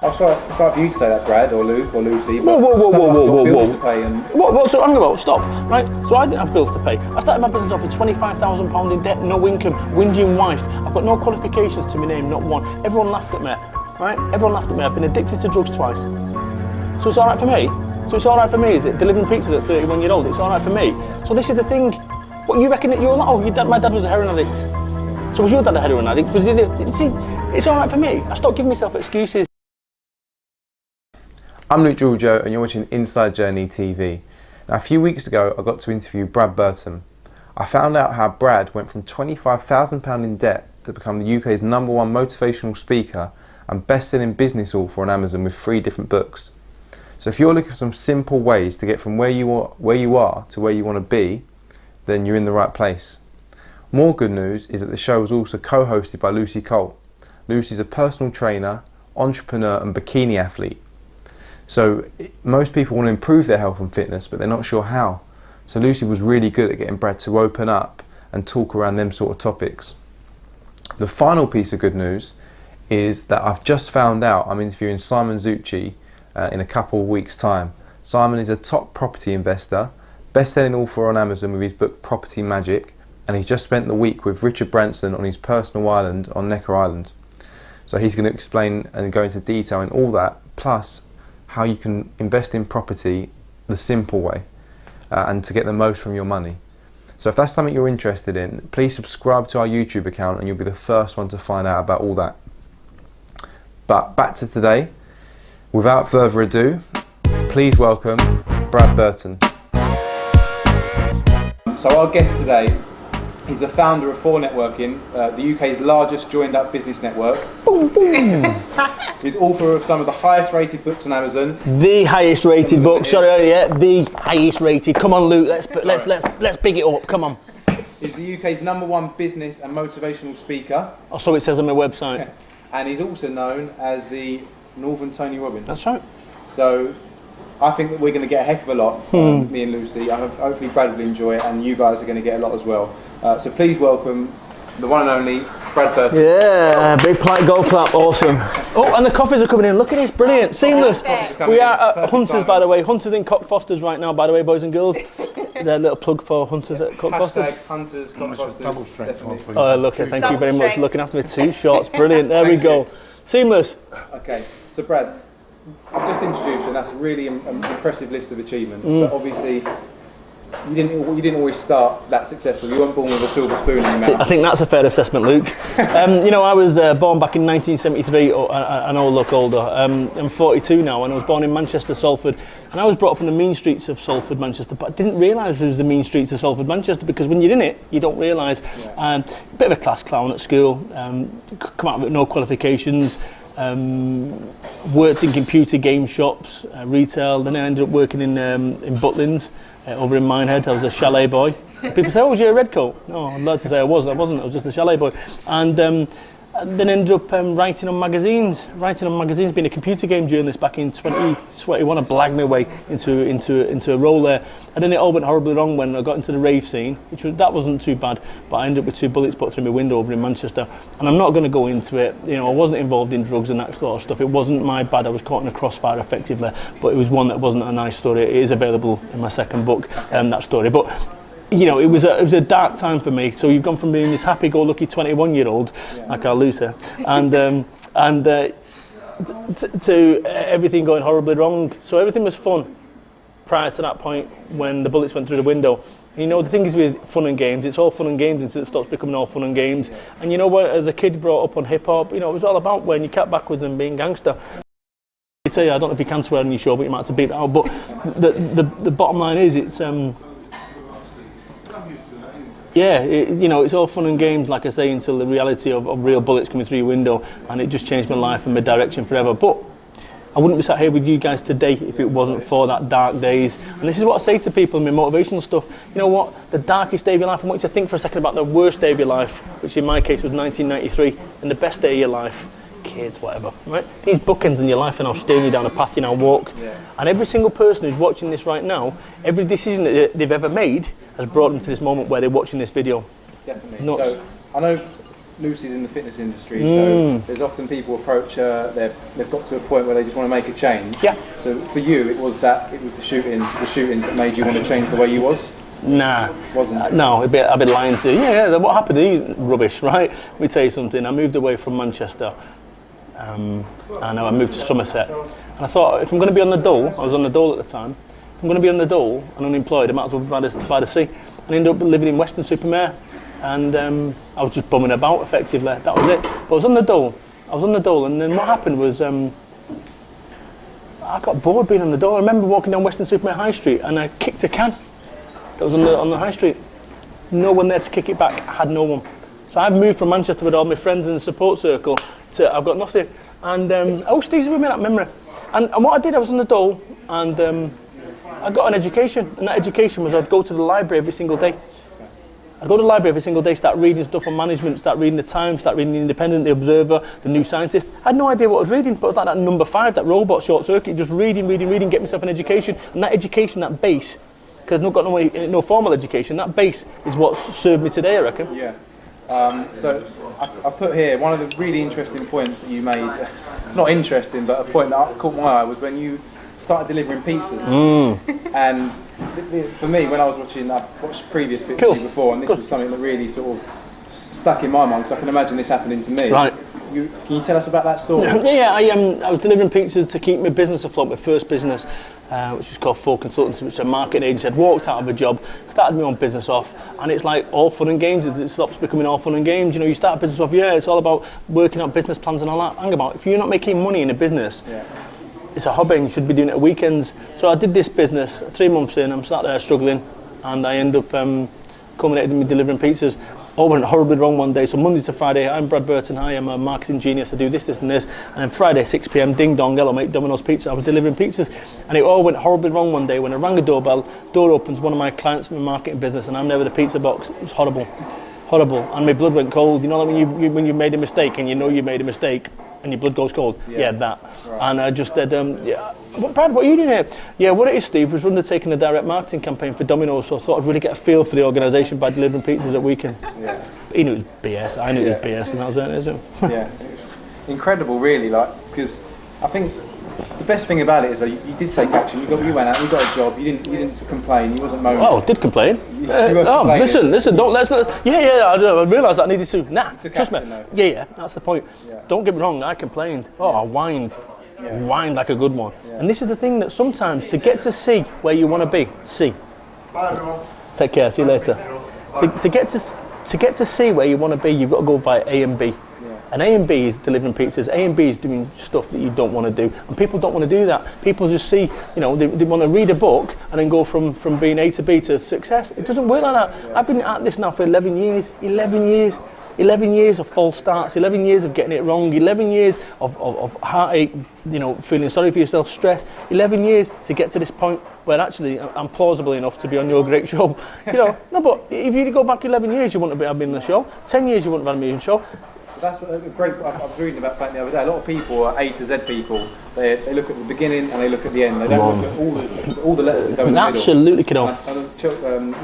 It's right for you to say that, Brad, or Luke, or Lucy. Whoa. Bills to pay and... What's hang about? Stop. Right. So I didn't have bills to pay. I started my business off with £25,000 in debt, no income, whinging wife. I've got no qualifications to my name, not one. Everyone laughed at me. Right? Everyone laughed at me. I've been addicted to drugs twice. So it's all right for me. Is it delivering pizzas at 31 years old? It's all right for me. So this is the thing. What you reckon that you're like? Oh, my dad was a heroin addict. So was your dad a heroin addict? Because you see, it's all right for me. I stopped giving myself excuses. I'm Luke Giorgio and you're watching Inside Journey TV. Now, a few weeks ago I got to interview Brad Burton. I found out how Brad went from £25,000 in debt to become the UK's #1 motivational speaker and best-selling business author on Amazon with 3 different books. So if you're looking for some simple ways to get from where you are to where you want to be, then you're in the right place. More good news is that the show was also co-hosted by Lucy Cole. Lucy's a personal trainer, entrepreneur and bikini athlete. So most people want to improve their health and fitness, but they're not sure how. So Lucy was really good at getting Brad to open up and talk around them sort of topics. The final piece of good news is that I've just found out I'm interviewing Simon Zucchi in a couple of weeks' time. Simon is a top property investor, best-selling author on Amazon with his book Property Magic, and he's just spent the week with Richard Branson on his personal island on Necker Island. So he's going to explain and go into detail in all that, plus how you can invest in property the simple way and to get the most from your money. So if that's something you're interested in, please subscribe to our YouTube account and you'll be the first one to find out about all that. But back to today, without further ado, please welcome Brad Burton. So our guest today, he's the founder of 4 Networking, the UK's largest joined-up business network. He's author of some of the highest-rated books on Amazon. The highest-rated book. The highest-rated. Come on, Luke. Let's big it up. Come on. He's the UK's #1 business and motivational speaker. Oh, so it says on my website. And he's also known as the Northern Tony Robbins. That's right. So I think that we're going to get a heck of a lot, me and Lucy. Hopefully Brad will enjoy it, and you guys are going to get a lot as well. So please welcome the one and only Brad Burton. Yeah, big gold clap, awesome. Oh, and the coffees are coming in. Look at this, brilliant, seamless. We are at Hunters, by the way. Hunters in Cockfosters right now, by the way, boys and girls. A little plug for Hunters at Cockfosters. Hunters, Cockfosters. Oh, look, thank you very much for looking after me. 2 shots, brilliant. There we go. Seamless. Okay, so Brad, I've just introduced you, and that's a really impressive list of achievements. But obviously, you didn't always start that successful. You weren't born with a silver spoon in your mouth. I think that's a fair assessment, Luke. I was born back in 1973. I know I look older. I'm 42 now, and I was born in Manchester, Salford. And I was brought up in the mean streets of Salford, Manchester. But I didn't realise it was the mean streets of Salford, Manchester, because when you're in it, you don't realise. A bit of a class clown at school. Come out with no qualifications. Worked in computer game shops, retail. Then I ended up working in Butlins. Over in Minehead, I was a chalet boy. People say, "Oh, was you a redcoat?" No, I'm allowed to say I wasn't. I was just a chalet boy. And then ended up writing on magazines, being a computer game journalist back in 2021. I blagged my way into a role there. And then it all went horribly wrong when I got into the rave scene, that wasn't too bad, but I ended up with 2 bullets put through my window over in Manchester. And I'm not going to go into it. I wasn't involved in drugs and that sort of stuff. It wasn't my bad. I was caught in a crossfire effectively, but it was one that wasn't a nice story. It is available in my second book, that story. But it was a dark time for me. So you've gone from being this happy-go-lucky 21-year-old, like our Lucy, and to everything going horribly wrong. So everything was fun prior to that point when the bullets went through the window. And the thing is with fun and games, it's all fun and games until it stops becoming all fun and games. And as a kid brought up on hip-hop, it was all about wearing your cap backwards and being gangster. I tell you, I don't know if you can swear on your show, but you might have to beat it out. But the bottom line is, it's it's all fun and games, like I say, until the reality of real bullets coming through your window, and it just changed my life and my direction forever. But I wouldn't be sat here with you guys today if it wasn't for that dark days. And this is what I say to people in my motivational stuff. You know what? The darkest day of your life, I want you to think for a second about the worst day of your life, which in my case was 1993, and the best day of your life, kids, whatever, right? These bookends in your life are now steering you down a path you now walk. And every single person who's watching this right now, every decision that they've ever made has brought them to this moment where they're watching this video. Definitely. Nuts. So I know Lucy's in the fitness industry, so there's often people approach her. They've got to a point where they just want to make a change. Yeah. So for you, it was the shootings that made you want to change the way you was. Nah, wasn't. No, I've been lying to you. Yeah. What happened? He's rubbish, right? Let me tell you something. I moved away from Manchester, and I moved to Somerset. And I thought, if I'm going to be on the dole, I was on the dole at the time. If I'm going to be on the dole and unemployed, I might as well be by the sea. And I ended up living in Weston-super-Mare, and I was just bumming about effectively. That was it. But I was on the dole, and then what happened was I got bored being on the dole. I remember walking down Weston-super-Mare High Street, and I kicked a can that was on the high street. No one there to kick it back. I had no one. So I've moved from Manchester with all my friends in the support circle to I've got nothing. And Steve's with me, that memory. And what I did, I was on the dole, and I got an education, and that education was I'd go to the library every single day. I'd go to the library every single day, start reading stuff on management, start reading the Times, start reading the Independent, the Observer, the New Scientist. I had no idea what I was reading, but it was like that number 5, that robot short circuit, just reading, get myself an education. And that education, that base, because I've not got no formal education, that base is what served me today, I reckon. Yeah. So I put here one of the really interesting points that you made, not interesting, but a point that caught my eye was when you started delivering pizzas. And for me, when I was watching, I've watched previous bits of you before, and this was something that really sort of stuck in my mind, because I can imagine this happening to me. Right. Can you tell us about that story? I was delivering pizzas to keep my business afloat, my first business, which was called Full Consultancy, which is a marketing agency. I'd walked out of a job, started my own business off, and it's like all fun and games. It stops becoming all fun and games. You know, you start a business off, it's all about working out business plans and all that. Hang about, if you're not making money in a business, it's a hobby and you should be doing it at weekends. So I did this business, 3 months in, I'm sat there struggling, and I end up culminated in me delivering pizzas. All went horribly wrong one day. So Monday to Friday, I'm Brad Burton, hi, I'm a marketing genius, I do this and this. And then Friday, 6 p.m, ding dong, hello mate, Domino's Pizza, I was delivering pizzas. And it all went horribly wrong one day when I rang a doorbell, door opens, one of my clients from a marketing business, and I'm there with a pizza box. It was horrible. And my blood went cold. You know, like when you made a mistake and you know you made a mistake and your blood goes cold? Yeah, that. Right. And I just said, Brad, what are you doing here? Yeah, what it is, Steve, was undertaking a direct marketing campaign for Domino's, so I thought I'd really get a feel for the organisation by delivering pizzas at weekend. Yeah. But he knew it was BS, I knew it was BS, and that was it, isn't it? Yeah, incredible really, because I think the best thing about it is that you did take action. You went out, you got a job. You didn't complain. You wasn't moaning. Oh, I did complain. Listen. I realised that I needed to. Trust me. No. Yeah, that's the point. Yeah. Don't get me wrong. I complained. I whined. Yeah. Whined like a good one. Yeah. And this is the thing that sometimes to get to see where you want to be, Bye everyone. Take care. See you later. To get to see where you want to be, you've got to go via A and B. And A and B is delivering pizzas. A and B is doing stuff that you don't want to do. And people don't want to do that. People just see, they want to read a book and then go from being A to B to success. It doesn't work like that. Yeah. I've been at this now for 11 years. 11 years of false starts, 11 years of getting it wrong, 11 years of heartache, feeling sorry for yourself, stress, 11 years to get to this point where actually I'm plausible enough to be on your great show. No, but if you go back 11 years, you wouldn't have been on the show. 10 years, you wouldn't have had me on the show. That's what great. I was reading about something the other day. A lot of people are A to Z people. They look at the beginning and they look at the end. They don't look at all the letters that go in the middle. Absolutely, kiddo.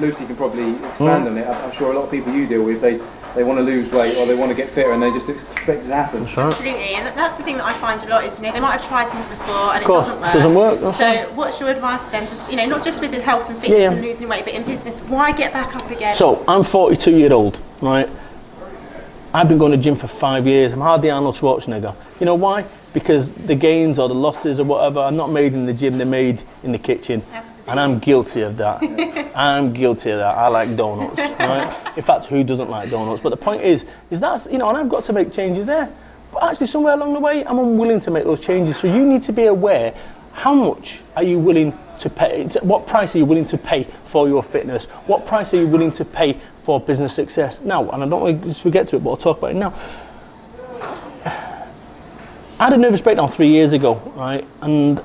Lucy can probably expand on it. I'm sure a lot of people you deal with, they want to lose weight or they want to get fitter and they just expect it to happen. That's right. Absolutely, and that's the thing that I find a lot is, they might have tried things before and it doesn't work. So what's your advice to them? Just, not just with the health and fitness and losing weight, but in business, why get back up again? So I'm 42-year-old, right? I've been going to the gym for 5 years. I'm hardly Arnold Schwarzenegger. You know why? Because the gains or the losses or whatever are not made in the gym, they're made in the kitchen. Absolutely. And I'm guilty of that. I'm guilty of that. I like donuts, right? In fact, who doesn't like donuts? But the point is that's, and I've got to make changes there. But actually somewhere along the way, I'm unwilling to make those changes. So you need to be aware, how much are you willing to pay? What price are you willing to pay for your fitness? What price are you willing to pay for business success? Now, and I don't want to get to it, but I'll talk about it now. I had a nervous breakdown 3 years ago, right? And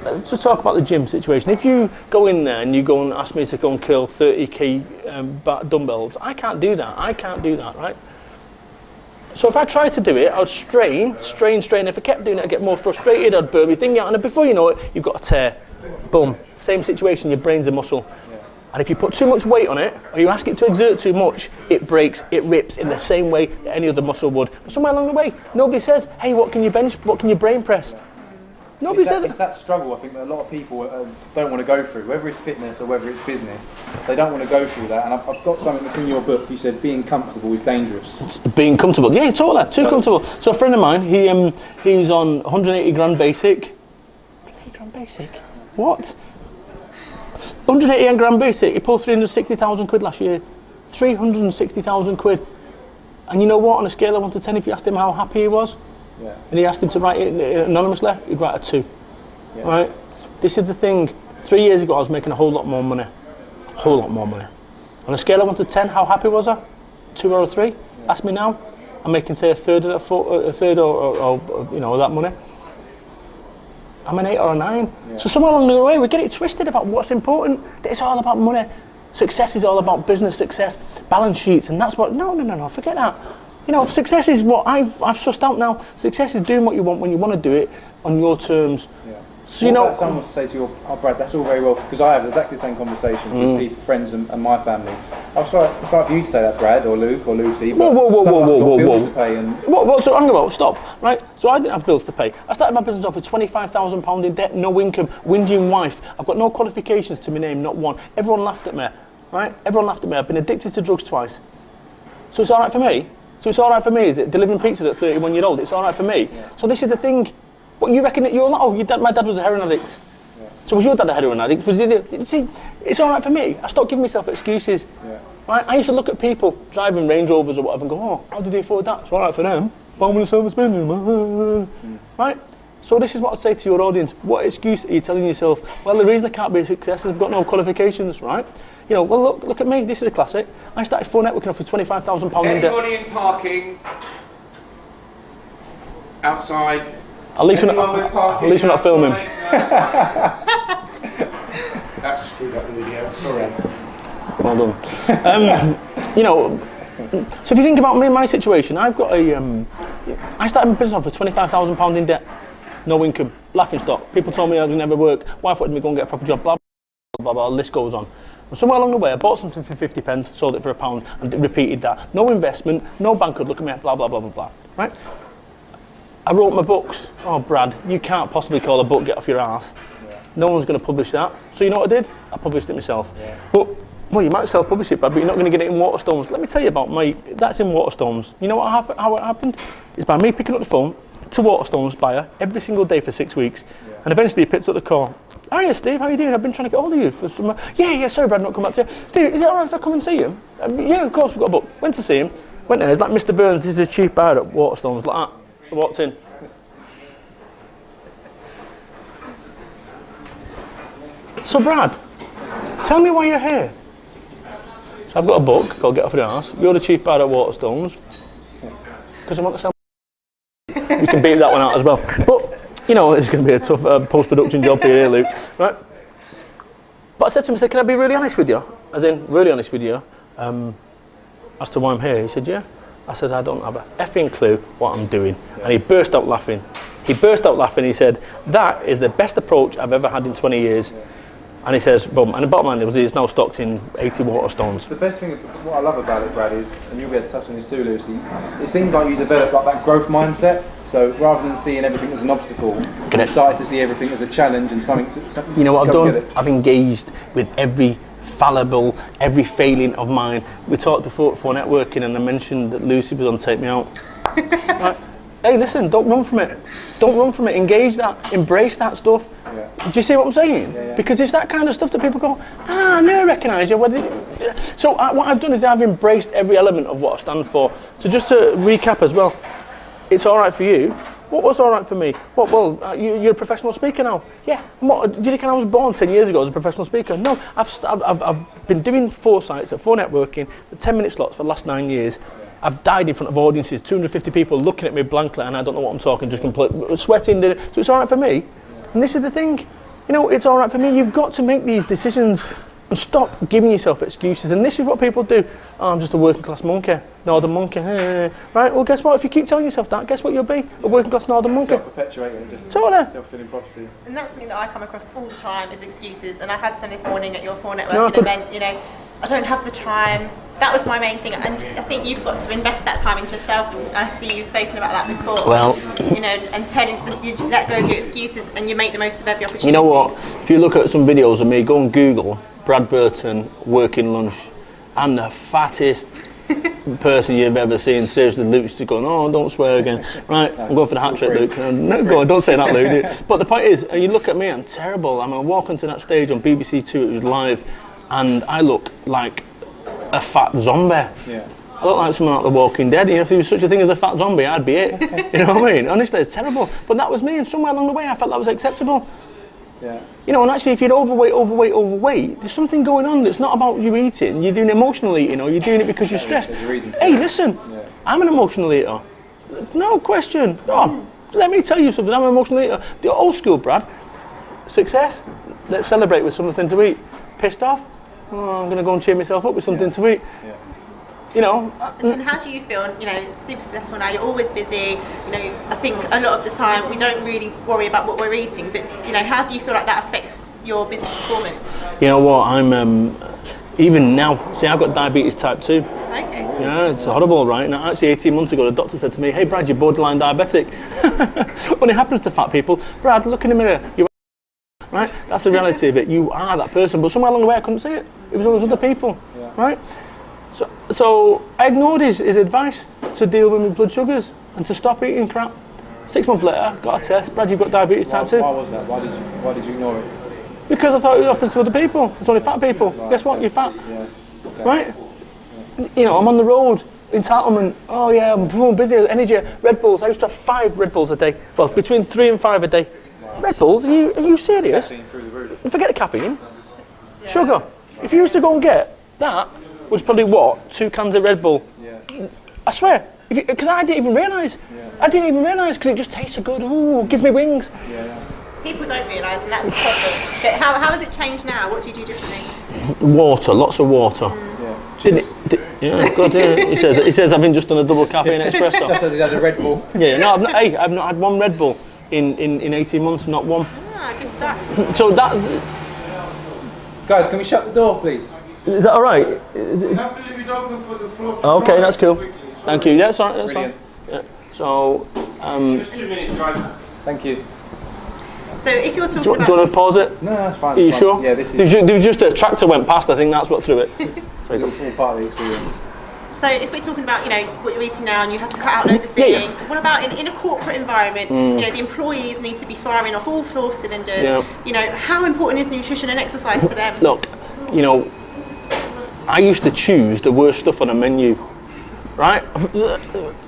let's just talk about the gym situation. If you go in there and you go and ask me to go and curl 30 kg dumbbells, I can't do that, right? So if I tried to do it, I would strain. If I kept doing it, I'd get more frustrated, I'd burn my thing out, and before you know it, you've got a tear. Boom. Same situation, your brain's a muscle. Yeah. And if you put too much weight on it, or you ask it to exert too much, it breaks, it rips in the same way that any other muscle would. But somewhere along the way, nobody says, hey, what can you bench, what can you brain press? Nobody says it. It's that struggle, I think, that a lot of people don't want to go through, whether it's fitness or whether it's business. They don't want to go through that. And I've got something that's in your book. You said being comfortable is dangerous. It's being comfortable, yeah, totally, too comfortable. So a friend of mine, he's on 180 grand basic. 180 grand basic? What? 180 grand basic, he pulled 360,000 quid last year. 360,000 quid. And you know what, on a scale of 1 to 10, if you asked him how happy he was, and he asked him to write it anonymously, he'd write a 2. Yeah. Right? This is the thing. 3 years ago, I was making a whole lot more money. A whole lot more money. On a scale of 1 to 10, how happy was I? 2 or a 3? Yeah. Ask me now. I'm making, say, a third or you know, that money. I'm an 8 or a 9. Yeah. So somewhere along the way, we get it twisted about what's important. It's all about money. Success is all about business success, balance sheets, and that's what. No. Forget that. You know, success is what I've sussed out now. Success is doing what you want when you want to do it on your terms. Yeah. So what someone wants to say to you, oh Brad, that's all very well, because I have exactly the same conversations with people, friends and my family. I'm sorry, it's like for you to say that, Brad or Luke or Lucy, but whoa, bills to pay and... So hang on, stop, right? So I didn't have bills to pay. I started my business off with £25,000 in debt, no income, whinging wife. I've got no qualifications to my name, not one. Everyone laughed at me, right? Everyone laughed at me. I've been addicted to drugs twice. So it's all right for me? So it's all right for me, is it? Delivering pizzas at 31 years old, it's all right for me? Yeah. So this is the thing. What, you reckon that you're not? Oh, my dad was a heroin addict. Yeah. So was your dad a heroin addict? You see, it's all right for me. I stopped giving myself excuses. Yeah. Right? I used to look at people driving Range Rovers or whatever and go, oh, how did they afford that? It's all right for them. I'm going to self-spending. Right? So this is what I'd say to your audience. What excuse are you telling yourself? Well, the reason I can't be a success is I've got no qualifications, right? You know, well, look at me. This is a classic. I started phone networking off for £25,000 in debt. Anybody in parking? Outside? At least we're not filming. That's screwed up the video, sorry. Well done. You know, so if you think about me, my situation, I've got I started my business off for £25,000 in debt, no income, laughing stock. People told me I would never work. Wife wanted me to go and get a proper job, blah, blah, blah, the list goes on. And somewhere along the way, I bought something for 50 pence, sold it for £1, and repeated that. No investment, no bank could look at me, blah, blah, blah, blah, blah, right? I wrote my books. Oh, Brad, you can't possibly call a book Get Off Your Arse. Yeah. No one's going to publish that. So you know what I did? I published it myself. Yeah. But, well, you might self-publish it, Brad, but you're not going to get it in Waterstones. Let me tell you about that's in Waterstones. You know how it happened? It's by me picking up the phone to Waterstones buyer every single day for 6 weeks. Yeah. And eventually he picks up the call. Hiya, Steve, how are you doing? I've been trying to get hold of you for some... Yeah, sorry, Brad, not come back to you. Steve, is it all right if I come and see him? Yeah, of course, we've got a book. Went to see him. Went there, it's like Mr. Burns, this is the chief buyer at Waterstones, like that. I walked in. So, Brad, tell me why you're here. So I've got a book called Get Off Your Arse. You're the chief buyer at Waterstones. Because I want to sell... You can beat that one out as well. But, you know, it's going to be a tough post-production job for you here, Luke. Right? But I said to him, I said, can I be really honest with you? As in, really honest with you, as to why I'm here. He said, yeah. I said, I don't have a effing clue what I'm doing. And he burst out laughing. He said, that is the best approach I've ever had in 20 years. And he says, boom, and the bottom line is it's now stocked in 80 Waterstones. The best thing, what I love about it, Brad, is, and you'll be able to touch on this too, Lucy, it seems like you developed like that growth mindset. So rather than seeing everything as an obstacle, you started to see everything as a challenge and something you know what I've done? I've engaged with every fallible, every failing of mine. We talked before for networking and I mentioned that Lucy was on Take Me Out. Right? Hey, listen, don't run from it. Don't run from it. Engage that. Embrace that stuff. Yeah. Do you see what I'm saying? Yeah. Because it's that kind of stuff that people go, I never recognise you. So what I've done is I've embraced every element of what I stand for. So just to recap as well, it's all right for you. What was all right for me? Well, you're a professional speaker now. Yeah. Do you think I was born 10 years ago as a professional speaker? No. I've been doing foresights at 4 networking for 10-minute slots for the last 9 years. I've died in front of audiences, 250 people looking at me blankly, and I don't know what I'm talking, just completely sweating. So it's all right for me. And this is the thing, you know, it's all right for me. You've got to make these decisions And stop giving yourself excuses. And this is what people do. Oh, I'm just a working class monkey, northern monkey. Right, well, guess what? If you keep telling yourself that, guess what you'll be? A working class northern monkey. Self-perpetuating, just Totally. self-fulfilling prophecy. And that's something that I come across all the time is excuses. And I had some this morning at your 4 networking event, you know, I don't have the time. That was my main thing. And I think you've got to invest that time into yourself. And I see you've spoken about that before. Well, you know, and you let go of your excuses and you make the most of every opportunity. you know what? If you look at some videos of me, go on Google, Brad Burton, working lunch. I'm the fattest person you've ever seen. Seriously, Luke's just going, oh, don't swear again. Right, I'm going for the hat trick, Luke. No, go on, don't say that, Luke. But the point is, you look at me, I'm terrible. I'm going to walk onto that stage on BBC Two, it was live, and I look like a fat zombie. Yeah. I look like someone out of The Walking Dead. You know, if there was such a thing as a fat zombie, I'd be it. You know what I mean? Honestly, it's terrible. But that was me, and somewhere along the way, I felt that was acceptable. Yeah. You know, and actually, if you're overweight, there's something going on that's not about you eating. You're doing emotional eating, or you're doing it because you're stressed. There's a reason for Hey, it. listen, Yeah. I'm an emotional eater. No question. Oh, let me tell you something. I'm an emotional eater. The old school Brad, success. Let's celebrate with something to eat. Pissed off? Oh, I'm going to go and cheer myself up with something to eat. Yeah. You know. And how do you feel, you know, super successful now, you're always busy, you know, I think a lot of the time we don't really worry about what we're eating, but, you know, how do you feel like that affects your business performance? You know what? I'm even now. See, I've got diabetes type 2. Okay. Yeah, it's horrible, right? Now, actually, 18 months ago, the doctor said to me, "Hey, Brad, you're borderline diabetic." When it happens to fat people, Brad, look in the mirror. You right? That's the reality of it. You are that person, but somewhere along the way, I couldn't see it. It was always other people, right? So I ignored his advice to deal with my blood sugars and to stop eating crap. 6 months later, got a test. Brad, you've got diabetes type 2. Why was that? Why did you ignore it? Because I thought it happens to other people. It's only fat people. Guess what? You're fat, Yeah. Okay. right? You know, I'm on the road, entitlement. Oh yeah, I'm busy, energy. Red Bulls. I used to have 5 Red Bulls a day. Well, between 3 and 5 a day. Red Bulls? Are you serious? Caffeine through the roof. Forget the caffeine. Sugar. If you used to go and get that, was probably what? 2 cans of Red Bull. Yeah. I swear. Because I didn't even realise. I didn't even realise because it just tastes so good. Ooh, it gives me wings. Yeah. People don't realise, and that's the problem. But how has it changed now? What do you do differently? Water, lots of water. Yeah. Didn't it? Yeah, good. Yeah. He says I've been just done a double caffeine espresso. Just as he has a Red Bull. Yeah, no, I've not had 1 Red Bull in 18 months, not 1. Ah, good stuff. So that Guys, can we shut the door, please? is that all right? You have to leave it open for the floor. Okay, that's cool. Thank you. That's all right. That's Brilliant. fine. Yeah. So, Just 2 minutes, guys. Thank you. So if you're talking do you about... want to pause it? No, that's fine. Are you that's fine. sure? Yeah, this is There was just a tractor went past. I think that's what threw it. it's all part of the experience. So if we're talking about, you know, what you're eating now and you have to cut out loads of Yeah, things, yeah. what about in a corporate environment, you know, the employees need to be firing off all 4 cylinders. Yeah. You know, how important is nutrition and exercise to them? Look, you know, I used to choose the worst stuff on a menu, right?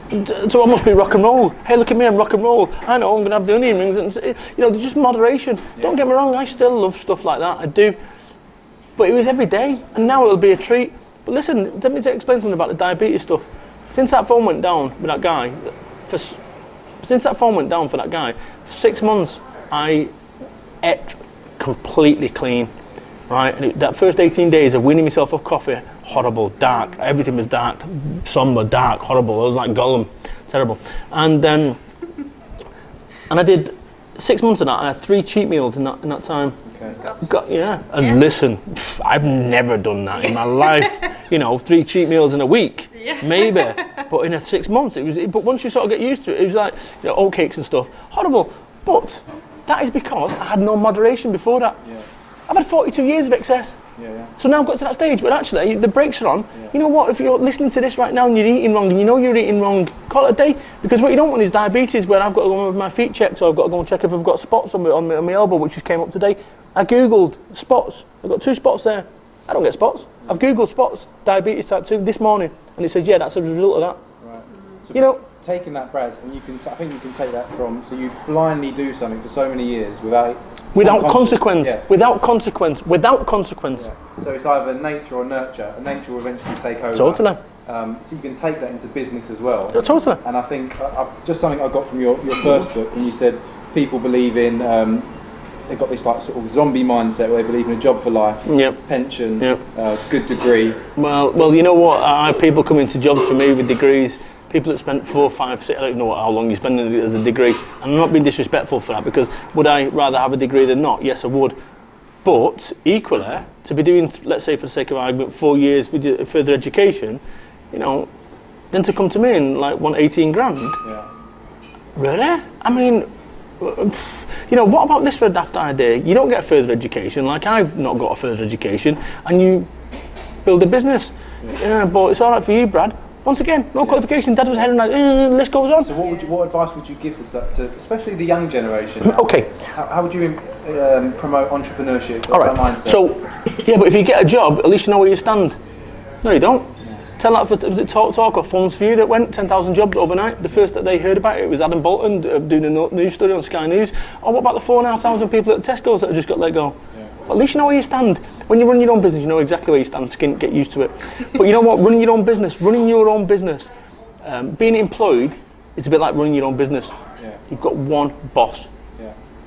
To almost be rock and roll. Hey, look at me, I'm rock and roll. I know I'm going to have the onion rings. And, you know, there's just moderation. Don't get me wrong, I still love stuff like that. I do. But it was every day, and now it'll be a treat. But listen, let me explain something about the diabetes stuff. Since that phone went down with that guy, for 6 months, I ate completely clean. Right, and that first 18 days of weaning myself off coffee, horrible, dark, everything was dark, somber, dark, horrible, I was like Gollum, terrible. And I did 6 months of that, and I had 3 cheat meals in that time. Okay. And listen, I've never done that in my life, you know, 3 cheat meals in a week, maybe, but in 6 months, but once you sort of get used to it, it was like, you know, oatcakes and stuff, horrible, but that is because I had no moderation before that. Yeah. I've had 42 years of excess. Yeah. So now I've got to that stage where actually the brakes are on. You know what, if you're listening to this right now and you're eating wrong and you know you're eating wrong, call it a day. Because what you don't want is diabetes where I've got to go with my feet checked, or I've got to go and check if I've got spots on my elbow, which just came up today. I googled spots. I've got 2 spots there. I don't get spots. I've googled spots, diabetes type 2 this morning, and it says, yeah, that's a result of that. Right. So You know, taking that, Brad, and I think you can take that from, so you blindly do something for so many years without consequence, Yeah. without consequence. Yeah. So it's either nature or nurture, and nature will eventually take over. Totally. So you can take that into business as well. Yeah, totally. And I think just something I got from your first book when you said people believe in they've got this like sort of zombie mindset where they believe in a job for life, pension, good degree. Well, you know what? People come into jobs for me with degrees. People that spent 4, 5, 6, I don't know how long you spend as a degree. And I'm not being disrespectful for that, because would I rather have a degree than not? Yes, I would. But equally, to be doing, let's say for the sake of argument, 4 years with further education, you know, then to come to me and like want 18 grand. Yeah. Really? I mean, you know, what about this for a daft idea? You don't get a further education, like I've not got a further education, and you build a business. Yeah, but it's all right for you, Brad. Once again, no qualification. Dad was heading like, list goes on. So what advice would you give to especially the young generation now? Okay. How would you promote entrepreneurship? All right. Mindset? So, yeah, but if you get a job, at least you know where you stand. No, you don't. Tell that for, was it Talk or Phones For You that went 10,000 jobs overnight? The first that they heard about it was Adam Bolton doing a news story on Sky News. Or what about the 4,500 people at Tesco's that have just got let go? Yeah. At least you know where you stand. When you run your own business, you know exactly where you stand. Skin, get used to it. But you know what? Running your own business, being employed is a bit like running your own business. Yeah. You've got one boss.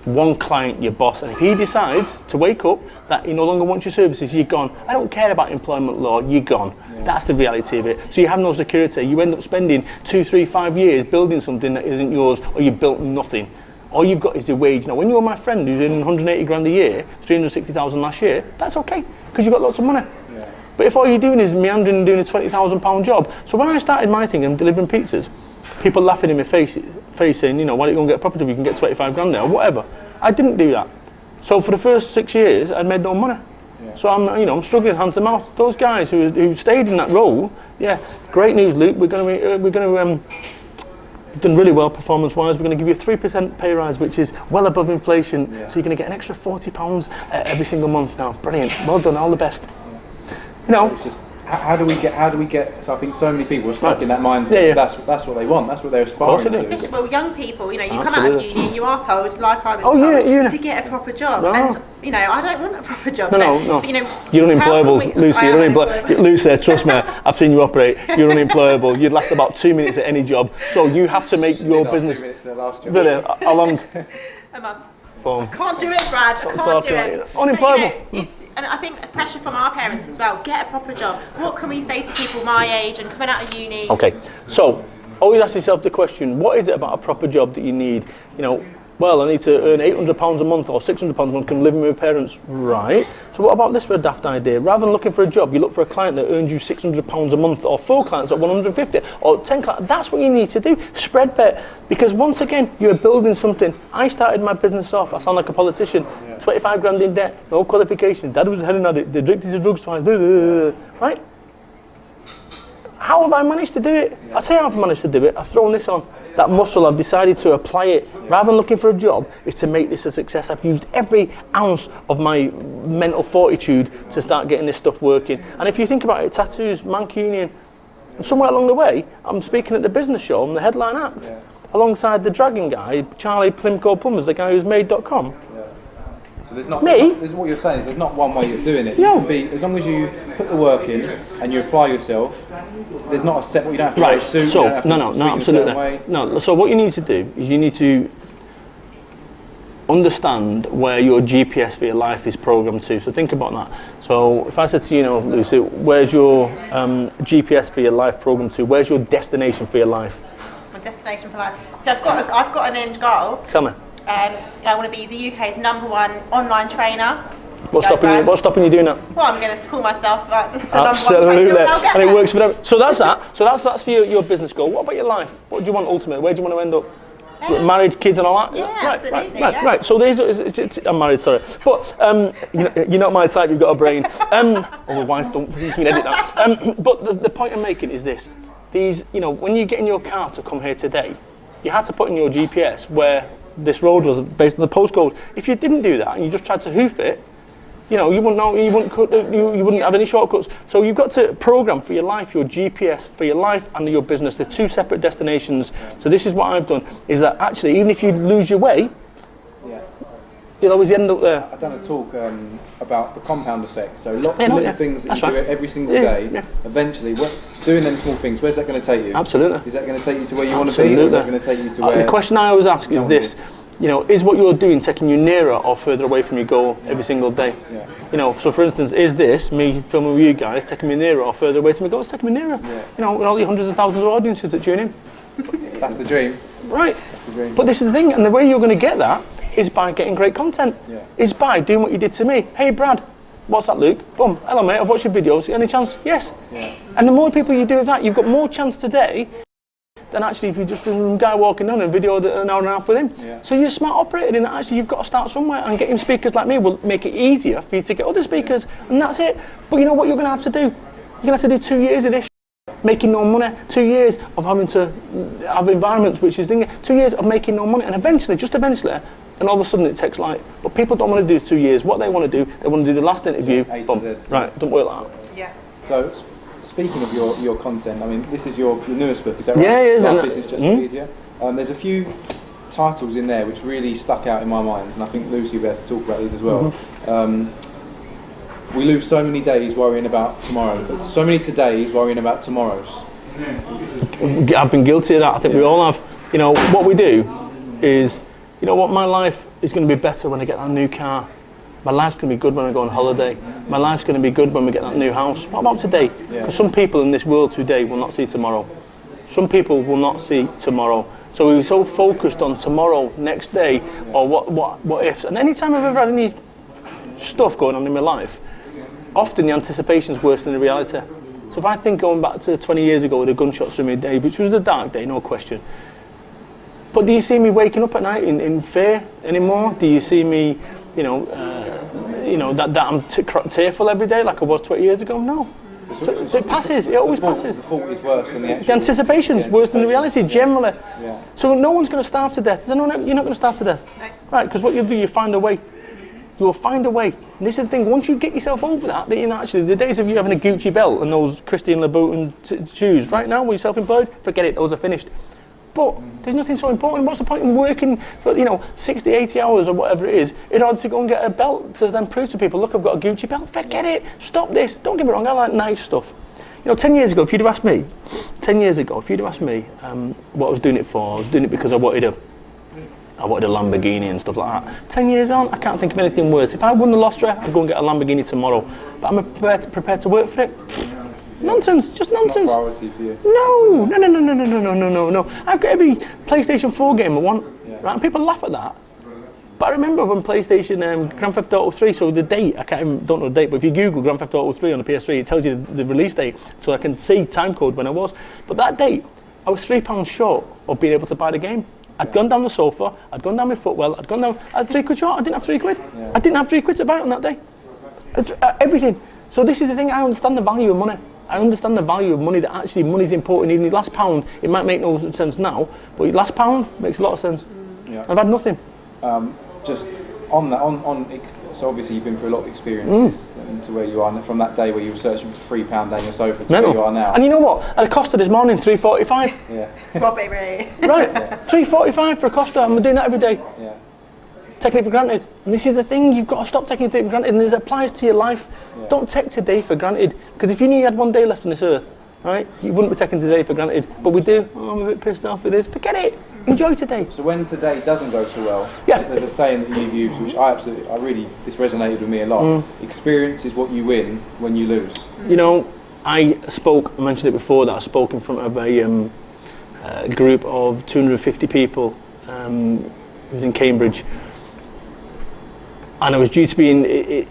One client, your boss, and if he decides to wake up that he no longer wants your services, you're gone. I don't care about employment law, you're gone. Yeah. That's the reality of it. So you have no security. You end up spending 2, 3, 5 years building something that isn't yours, or you built nothing. All you've got is your wage. Now, when you're my friend who's earning 180 grand a year, 360,000 last year, that's okay, because you've got lots of money. Yeah. But if all you're doing is meandering and doing a £20,000 job, so when I started my thing and delivering pizzas, people laughing in my face saying, you know, why don't you go and get a proper job, you can get 25 grand there, or whatever. I didn't do that. So for the first 6 years, I'd made no money. Yeah. So I'm struggling hand to mouth. Those guys who stayed in that role, great news, Luke. We're going to done really well performance-wise. We're going to give you a 3% pay rise, which is well above inflation. Yeah. So you're going to get an extra £40 every single month now. Brilliant. Well done. All the best. You know. It's just, how do we get? So I think so many people are stuck in that mindset. Yeah. That's what they want. That's what they're aspiring to. Well, young people, you know, you come out of uni and you are told, like I was told, to get a proper job. No. And you know, I don't want a proper job. No. You know, you're unemployable, Lucy. You're unemployable. Lucy, trust me, I've seen you operate. You're unemployable. You'd last about 2 minutes at any job. So you have to make your business. 2 minutes at the last job. Really? How long? A month. Boom. Can't do it, Brad. Can't do it. Unemployable. But, you know, and I think the pressure from our parents as well. Get a proper job. What can we say to people my age and coming out of uni? Okay, so always ask yourself the question: what is it about a proper job that you need? You know, well, I need to earn £800 a month or £600 a month, can live with my parents, right? So what about this for a daft idea? Rather than looking for a job, you look for a client that earns you £600 a month, or 4 clients at 150, or 10 clients. That's what you need to do. Spread bet, because once again, you're building something. I started my business off. I sound like a politician. 25 grand in debt, no qualification. Dad was heading at it. The addicted to drugs twice. Right? How have I managed to do it? I'll tell you how I've managed to do it. I've thrown this on. That muscle, I've decided to apply it. Rather than looking for a job, is to make this a success. I've used every ounce of my mental fortitude to start getting this stuff working. And if you think about it, tattoos, Mancunian, and somewhere along the way, I'm speaking at the business show, I'm the headline act, alongside the dragon guy, Charlie Plimco Plumbers, the guy who's made.com. So there's not, Me? There's what you're saying is there's not one way of doing it. No. You can be, as long as you put the work in and you apply yourself, there's not a set, you don't have to wear a suit, so, you don't have to no, speak in a absolutely. certain way. No, so what you need to do is you need to understand where your GPS for your life is programmed to. So think about that. So if I said to you, Lucy, where's your GPS for your life programmed to? Where's your destination for your life? My destination for life. So I've got an end goal. Tell me. I want to be the UK's #1 online trainer. What's stopping you doing that? Well, I'm going to call myself the Absolutely, #1 and it works for them. So that's that. So that's for your business goal. What about your life? What do you want ultimately? Where do you want to end up? Married, kids, and all that. Yeah, absolutely. Right. So I'm married. Sorry, but you're not my type. You've got a brain. Or a wife. Don't you can edit that. But the point I'm making is this: when you get in your car to come here today, you had to put in your GPS where this road was based on the postcode. If you didn't do that and you just tried to hoof it, you wouldn't know, you wouldn't have any shortcuts. So you've got to program for your life, your GPS for your life and your business. They're 2 separate destinations. So this is what I've done, is that actually, even if you lose your way, you'll always end up there. I've done a talk about the compound effect. So lots of little things that you do every single day, eventually, doing them small things, where's that going to take you? Absolutely. Is that going to take you to where you want to be, or is that going to take you to where... The question I always ask is this: You know, is what you're doing taking you nearer or further away from your goal every single day? Yeah. You know, so for instance, is this, me filming with you guys, taking me nearer or further away to my goal? It's taking me nearer. Yeah. You know, with all the hundreds of thousands of audiences that tune in. That's the dream. Right. That's the dream. But this is the thing, and the way you're going to get that is by getting great content. Yeah. Is by doing what you did to me. Hey, Brad, what's that, Luke? Boom. Hello, mate. I've watched your videos. Any chance? Yes. Yeah. And the more people you do with that, you've got more chance today than actually if you just do a guy walking down and videoed an hour and a half with him. Yeah. So you're smart operating, and actually you've got to start somewhere, and getting speakers like me will make it easier for you to get other speakers, and that's it. But you know what you're going to have to do? You're going to have to do 2 years of this, making no money, 2 years of having to have environments which is thinking, 2 years of making no money, and eventually, just eventually, and all of a sudden it takes light. But people don't want to do 2 years. What they want to do, they want to do the last interview. A to Boom. Z. Right, don't work like that. Yeah. So, speaking of your content, I mean, this is your newest book, is that right? Yeah, it is. Life Business Just Got Easier. There's a few titles in there which really stuck out in my mind, and I think Lucy will be able to talk about these as well. We lose so many days worrying about tomorrow, but so many todays worrying about tomorrows. I've been guilty of that. I think we all have. You know, what we do is, you know what, my life is going to be better when I get that new car. My life's going to be good when I go on holiday. My life's going to be good when we get that new house. What about today? Because some people in this world today will not see tomorrow. Some people will not see tomorrow. So we're so focused on tomorrow, next day, or what ifs. And any time I've ever had any stuff going on in my life, often the anticipation is worse than the reality. So if I think going back to 20 years ago with the gunshots through my day, which was a dark day, no question. But do you see me waking up at night in fear anymore? Do you see me, that I'm tearful every day like I was 20 years ago? No. So it passes. It always passes. The fault is worse than the actual... The anticipation's worse than the reality, generally. Yeah. So no one's going to starve to death. You're not going to starve to death. Right, because what you'll do, you find a way. You will find a way. And this is the thing, once you get yourself over that, actually, the days of you having a Gucci belt and those Christian Louboutin shoes, right now, when you're self-employed, forget it, those are finished. But there's nothing so important. What's the point in working for 60, 80 hours or whatever it is in order to go and get a belt to then prove to people, look, I've got a Gucci belt. Forget it. Stop this. Don't get me wrong, I like nice stuff. 10 years ago, if you'd have asked me, what I was doing it for, I was doing it because I wanted a Lamborghini and stuff like that. 10 years on, I can't think of anything worse. If I won the lottery, I'd go and get a Lamborghini tomorrow. But I'm prepared to work for it. Nonsense, just nonsense. It's not a priority for you. No. I've got every PlayStation 4 game I want, right? And people laugh at that. But I remember when PlayStation Grand Theft Auto 3, so the date, don't know the date, but if you Google Grand Theft Auto 3 on the PS3, it tells you the release date, so I can see time code when I was. But that date, I was £3 short of being able to buy the game. I'd gone down the sofa, I'd gone down my footwell, I had £3 short, I didn't have £3. Yeah. I didn't have £3 to buy it on that day. Everything. So this is the thing, I understand the value of money. I understand the value of money, that actually money's important. Even your last pound, it might make no sense now, but your last pound makes a lot of sense. Yeah. I've had nothing. Just on that, so obviously you've been through a lot of experiences to where you are, and from that day where you were searching for £3 down your sofa to where you are now. And you know what? At a Costa this morning, £3.45. Yeah. Well, baby. Right, £3.45 for a Costa, and we're doing that every day. Yeah. Taking it for granted. And this is the thing, you've got to stop taking it for granted, and this applies to your life. Yeah. Don't take today for granted, because if you knew you had one day left on this earth, right, you wouldn't be taking today for granted. But we do. Oh, I'm a bit pissed off with this. Forget it. Enjoy today. So when today doesn't go so well, there's a saying that you've used, which this resonated with me a lot. Experience is what you win when you lose. I mentioned it before, that I spoke in front of a group of 250 people. It was in Cambridge. And I was due to be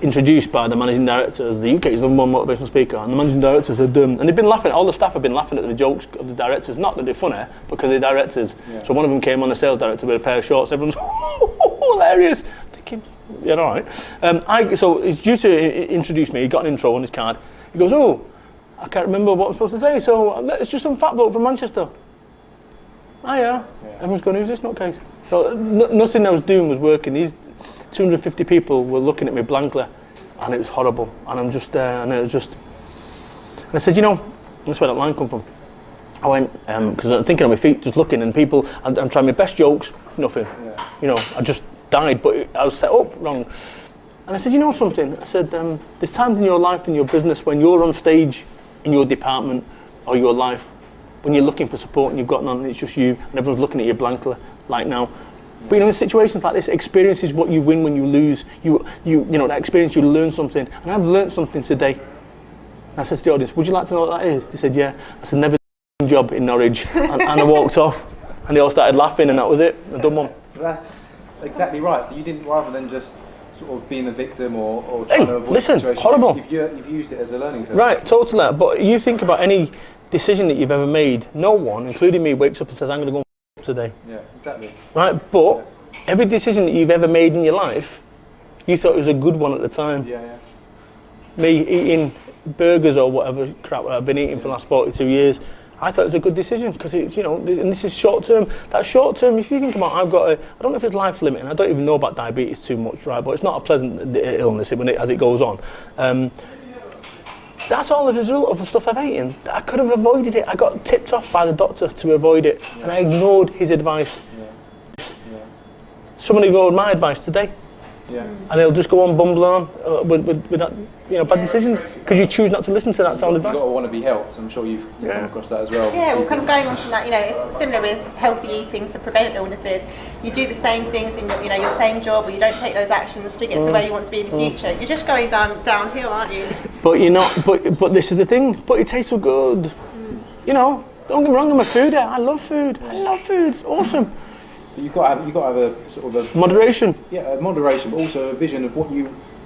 introduced by the managing director as the UK's number one motivational speaker. And the managing director said, and they've been laughing, all the staff have been laughing at the jokes of the directors, not that they're funny, because they're directors. Yeah. So one of them came on, the sales director, with a pair of shorts, everyone's, hilarious. Thinking, yeah, all right. So he's due to introduce me, he got an intro on his card. He goes, I can't remember what I'm supposed to say, so it's just some fat bloke from Manchester. Yeah. Everyone's going, who's this nutcase? So nothing I was doing was working. These 250 people were looking at me blankly, and it was horrible. And I'm just there, and I said, that's where that line come from. I went, because I'm thinking on my feet, just looking, and people, I'm trying my best jokes, nothing. Yeah. I just died, but I was set up wrong. And I said, something? I said, there's times in your life, in your business, when you're on stage in your department or your life, when you're looking for support and you've got none, and it's just you, and everyone's looking at you blankly, like now. But you know, in situations like this, experience is what you win when you lose. You know, that experience, you learn something. And I've learned something today. And I said to the audience, would you like to know what that is? They said, yeah. I said, never job in Norwich. and I walked off. And they all started laughing, and that was it. I done one. That's exactly right. So you didn't, rather than just sort of being a victim or trying to avoid listen, the situation, horrible. You've used it as a learning curve. Right, totally. But you think about any decision that you've ever made, no one, including me, wakes up and says, I'm going to go today. Yeah, exactly. Right, but every decision that you've ever made in your life, you thought it was a good one at the time. Yeah, yeah. Me eating burgers or whatever crap that I've been eating for the last 42 years, I thought it was a good decision because it's, you know, and this is short term. That short term, if you think about, I don't know if it's life limiting. I don't even know about diabetes too much, right? But it's not a pleasant illness as it goes on. That's all as a result of the stuff I've eaten. I could have avoided it. I got tipped off by the doctor to avoid it, and I ignored his advice. Yeah. Someone ignored my advice today. Yeah. And they'll just go on bumbling on with that, you know, bad decisions because you choose not to listen to that sound advice. You've got to want to be helped. I'm sure you've come across that as well. Yeah, well, kind of going on from that, you know, it's similar with healthy eating to prevent illnesses. You do the same things in your same job, or you don't take those actions to get to where you want to be in the future. You're just going downhill, aren't you? But you're not. But this is the thing. But it tastes so good. You know, don't get me wrong. I'm a foodie. I love food. It's awesome. But you've got to have a sort of a Moderation. Yeah, moderation, but also a vision of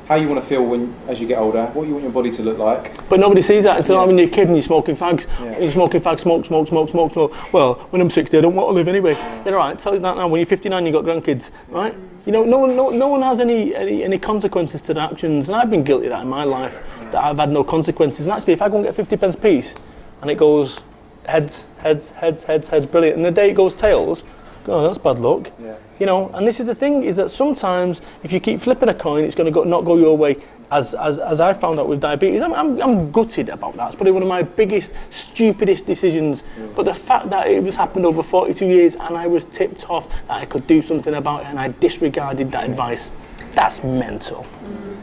how you want to feel as you get older, what you want your body to look like. But nobody sees that. So when you're a kid and you're smoking fags, Yeah. you're smoking fags, smoke. Well, when I'm 60, I don't want to live anyway. You're right. Tell you that now. When you're 59, you've got grandkids, right? You know, no one has any consequences to their actions, and I've been guilty of that in my life. That I've had no consequences. And actually, if I go and get 50 pence piece, and it goes heads, brilliant, and the day it goes tails, oh, that's bad luck. Yeah. You know, and this is the thing, is that sometimes if you keep flipping a coin, it's going to not go your way. As I found out with diabetes, I'm gutted about that. It's probably one of my biggest, stupidest decisions. But the fact that it was happened over 42 years and I was tipped off that I could do something about it and I disregarded that advice, that's mental.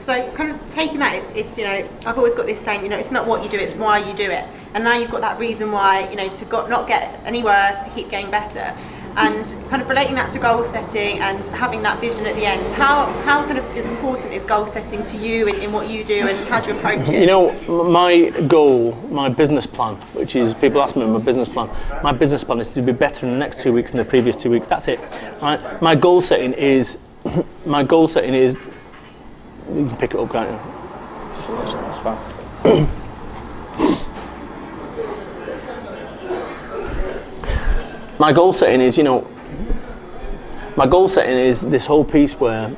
So kind of taking that, it's you know, I've always got this saying, you know, it's not what you do, it's why you do it. And now you've got that reason why, you know, to not get any worse, to keep getting better. And kind of relating that to goal setting and having that vision at the end, how kind of important is goal setting to you in what you do, and how do you approach it? You know, my goal, my business plan, which is, people ask me my business plan is to be better in the next 2 weeks than the previous 2 weeks. That's it. Right? My goal setting is, you can pick it up, can't you? That's fine. My goal setting is, you know, this whole piece where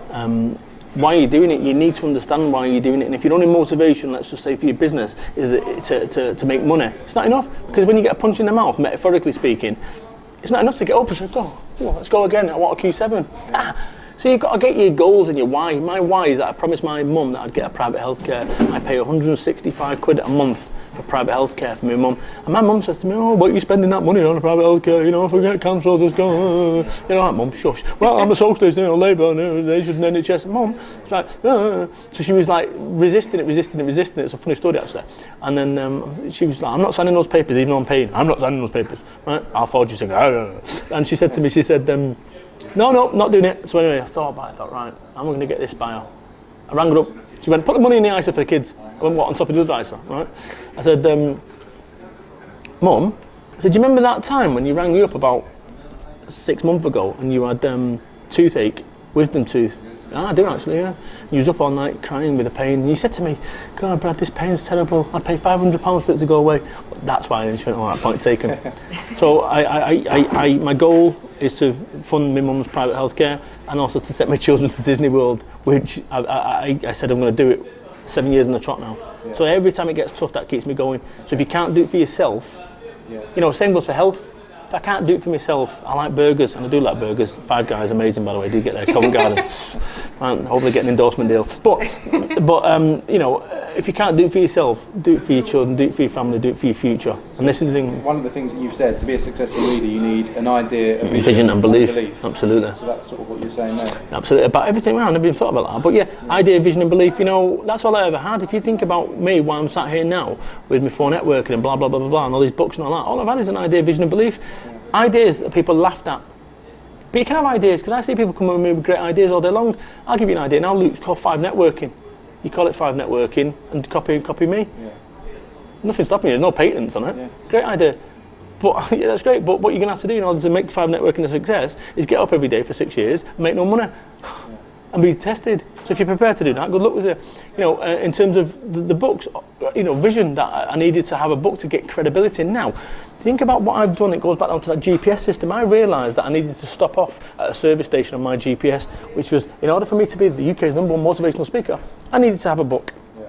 why are you doing it? You need to understand why you're doing it. And if your only motivation, let's just say for your business, is to make money, it's not enough. Because when you get a punch in the mouth, metaphorically speaking, it's not enough to get up and say, oh, let's go again, I want a Q7. So you've got to get your goals and your why. My why is that I promised my mum that I'd get a private healthcare. I pay 165 quid a month for private healthcare for my mum. And my mum says to me, oh, what are you spending that money on a private healthcare? You know, if I get cancer, just go, you know, like, mum, shush. Well, I'm a socialist, you know, Labour, they should NHS. Mum, it's like, so she was like resisting it. It's a funny story, actually. And then she was like, I'm not signing those papers, even though I'm paying. I'm not signing those papers, right? I'll forge you something. And she said to me, no, not doing it. So anyway, I thought about it. I thought, right, I'm going to get this bio. I rang her up. She went, put the money in the ISA for the kids. I went, what, on top of the other ISA, right? I said, Mum, I said, do you remember that time when you rang me up about 6 months ago and you had toothache, wisdom tooth? I do actually, yeah. You was up all night crying with the pain. And you said to me, God, Brad, this pain's terrible. I'd pay £500 for it to go away. But that's why I didn't all that point taken. So my goal is to fund my mum's private healthcare and also to take my children to Disney World, which I said I'm going to do it 7 years in the trot now. Yeah. So every time it gets tough, that keeps me going. So if you can't do it for yourself, you know, same goes for health. If I can't do it for myself, I like burgers, and I do like burgers. Five Guys, amazing, by the way. Do get there, Covent Garden. And hopefully get an endorsement deal. But you know, if you can't do it for yourself, do it for your children, do it for your family, do it for your future. And this is the thing. One of the things that you've said, to be a successful leader, you need an idea, a vision and belief. Absolutely. So that's sort of what you're saying there. Absolutely. About everything around. I never even thought about that. But yeah, idea, vision and belief, you know, that's all I ever had. If you think about me, why I'm sat here now with my phone networking and blah, blah, blah, blah, blah, and all these books and all that, all I've had is an idea, vision and belief. Ideas that people laughed at But you can have ideas, because I see people come with me with great ideas all day long. I'll give you an idea now, Luke, it's called 5 networking. You call it 5 networking and copy me. Yeah. Nothing stopping you, there's no patents on it. Yeah. Great idea. But yeah, that's great, but what you're going to have to do in order to make 5 networking a success is get up every day for 6 years and make no money. And be tested. So if you're prepared to do that, good luck with it. You know, in terms of the books, you know, vision that I needed to have a book to get credibility. Now, think about what I've done. It goes back down to that GPS system. I realised that I needed to stop off at a service station on my GPS, which was, in order for me to be the UK's #1 motivational speaker, I needed to have a book. Yeah.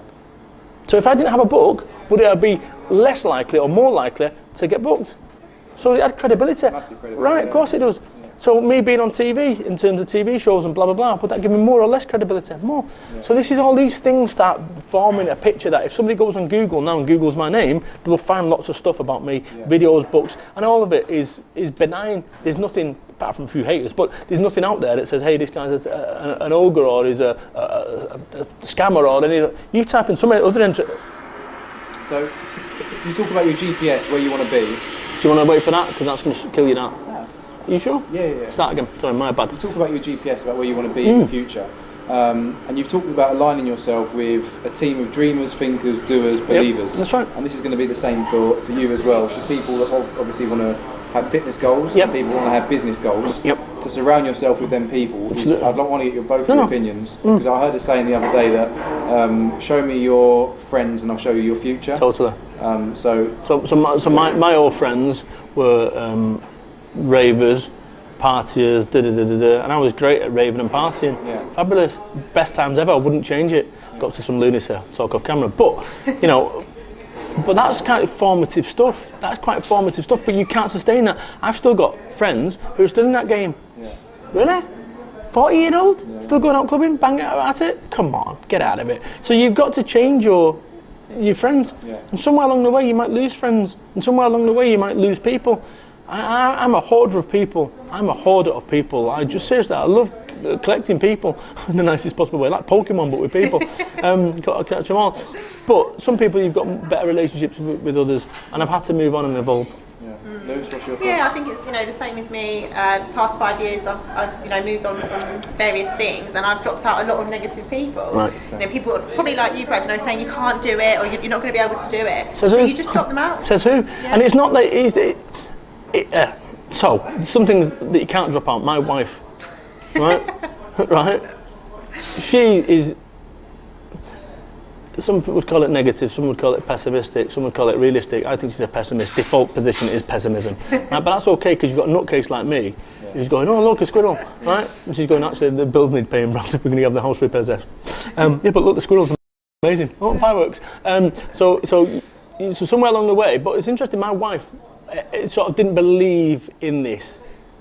So if I didn't have a book, would I be less likely or more likely to get booked? So it had credibility. Massive credibility. Right, of course it does. So me being on TV, in terms of TV shows and blah, blah, blah, would that give me more or less credibility? More. Yeah. So this is all these things start forming a picture that if somebody goes on Google now and Googles my name, they will find lots of stuff about me, videos, books, and all of it is benign. There's nothing, apart from a few haters, but there's nothing out there that says, hey, this guy's an ogre or is a scammer or any. You type in some other entry. So you talk about your GPS, where you want to be. Do you want to wait for that? Because that's going to kill you now. You sure? Yeah. Start again. Sorry, my bad. You talk about your GPS, about where you want to be in the future. And you've talked about aligning yourself with a team of dreamers, thinkers, doers, believers. Yep, that's right. And this is going to be the same for you as well. So people that obviously want to have fitness goals, and people want to have business goals. Yep. To surround yourself with them people. I'd want to get both your opinions, because I heard a saying the other day that show me your friends and I'll show you your future. Totally. So my old friends were ravers, partiers, and I was great at raving and partying. Yeah. Fabulous, best times ever. I wouldn't change it. Got up to some lunacy, talk off camera, but you know. But that's kind of formative stuff. That's quite formative stuff, but you can't sustain that. I've still got friends who are still in that game. Yeah. Really? 40-year-old? Yeah. Still going out clubbing, banging out at it? Come on, get out of it. So you've got to change your friends. Yeah. And somewhere along the way you might lose friends. And somewhere along the way you might lose people. I'm a hoarder of people. I'm a hoarder of people. I just seriously, I love collecting people in the nicest possible way, like Pokemon, but with people. Got to catch them all. But some people you've got better relationships with others, and I've had to move on and evolve. Yeah. Lewis, what's your thoughts? Yeah, I think it's the same with me. Past 5 years, I've moved on from various things, and I've dropped out a lot of negative people. Right. People probably like you, Brad, saying you can't do it or you're not going to be able to do it. Says so who? You just drop them out. Says who? Yeah. And it's not that so some things that you can't drop out. My wife, right, right. She is. Some people would call it negative, some would call it pessimistic, some would call it realistic. I think she's a pessimist. Default position is pessimism. Right? But that's okay, because you've got a nutcase like me who's going, oh look, a squirrel, right? And she's going, actually the bills need paying, Brad, we're going to have the house repairs there. Yeah, but look, the squirrel's amazing. Oh, fireworks. So somewhere along the way, but it's interesting, my wife sort of didn't believe in this.